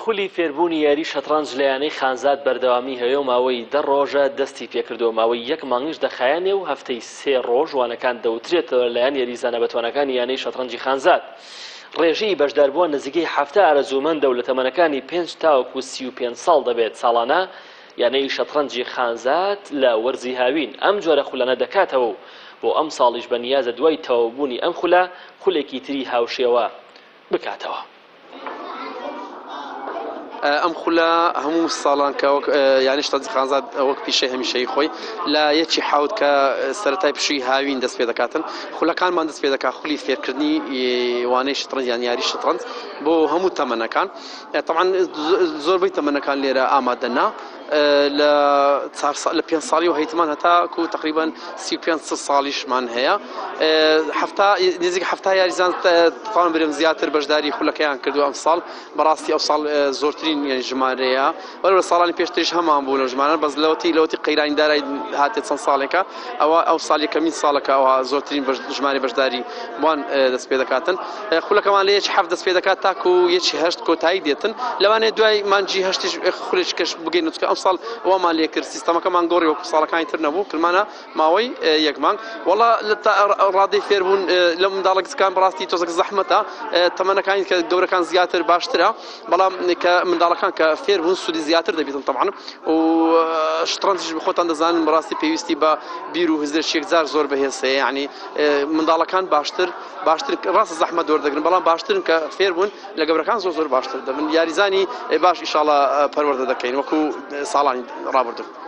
خولی فێربوونی یاری شەترەنج لە یانەی خانزاد بەردەوامی هەیە و ماوەی 10 ڕۆژە دەستی پێکردەوە ماوەی 1 مانگیش دەخایەنێ و هەفتەی 3 ڕۆژ وانەکان دەوترێتەوە لەلایەن یاریزانە بەتوانەکانی یانەی شەترەنجی خانزاد. ڕێژەی بەشداربووە نزیکەی 7 ئارەزومەندە و لە تەمەنەکانی 5 تاوەکو 35 ساڵ دەبێت ساڵانە یانەی شەترەنجی خانزاد لە وەرزی هاوین ئەم جۆرە خولانە دەکاتەوە و بۆ ئەم ساڵیش بەنیازە دوای تەواوبوونی ئەم خولێکی تری هاوشێوە بکاتەوە. ئەم خولە هەموو ساڵان کە یانی شەترەنجی خانزاد وەک پیشەی هەمیشەی خۆی لە یەکی حەوت کە سەرەتای پشووی هاوین دەست پێ دەکاتن. خولەکانمان دەست پێ دەکات خولی فێرکردنی وانەی شەترەنج یان یاری شەترەنج بۆ هەموو تەمەنەکان. طبعاً زۆربەی تەمەنەکان لێرە ئامادەنا لە 5 ساڵی و هەیتمان هەتاکو تقریبا 35 ساڵیشمان هەیە. نزیک هەفتا یاریزان تاوان برێم زیاتر بەشداری خولەکەیان کردو ئەم ساڵ. بەڕاستی ئەو ساڵ زۆرترین ژمارەیە وەرە ساڵانی پێشتریش هەمان بوو لە ژمارە بەس لەوەتی قەیرانیدارای هاتێت چەند ساڵێکە ئەو ساڵی کەمین ساڵەکە ئەوە زۆرترین ژمارە بەشداری وان دەست پێ دەکاتن. خولەکەمان لە یەکی حەفت دەست پێ دەکات تاکو یەکی هەشت کۆتایی دێتن لەوانەیە دوای مانجی هەشتیش خولێکش بگەین چکە ئەم ساڵ ئەومان لێ کرد سیستەمەکەمان گۆڕی وەکو ساڵەکانی تر نەبوو کلمانە ماوەی 1 مانگ. وەڵا ڕادەی فێربوون لە منداڵە کچەکان بەڕاستی تۆزێک زەحمەتە تەمەنەکانی کە گەورەکان زیاتر باشترە بەڵام کە منداڵەکان کە فێربوون سوودی زیاتر دەبێتن طبعاً و شەترەنجیش بخۆتان دەزانن بەڕاستی پێویستی بە بیر و هزرێکی یەکجار زۆر بەهێزەیە یعنی منداڵەکان باشتر ڕاستە زەحمەت وەردەگرن بەڵام باشترن کە فێربوون لە گەورەکان زۆر باشتر دەبن. یاریزانی باش ئینشاڵڵا پەروەردە دەکەین وەکو ساڵانی ڕابردوو.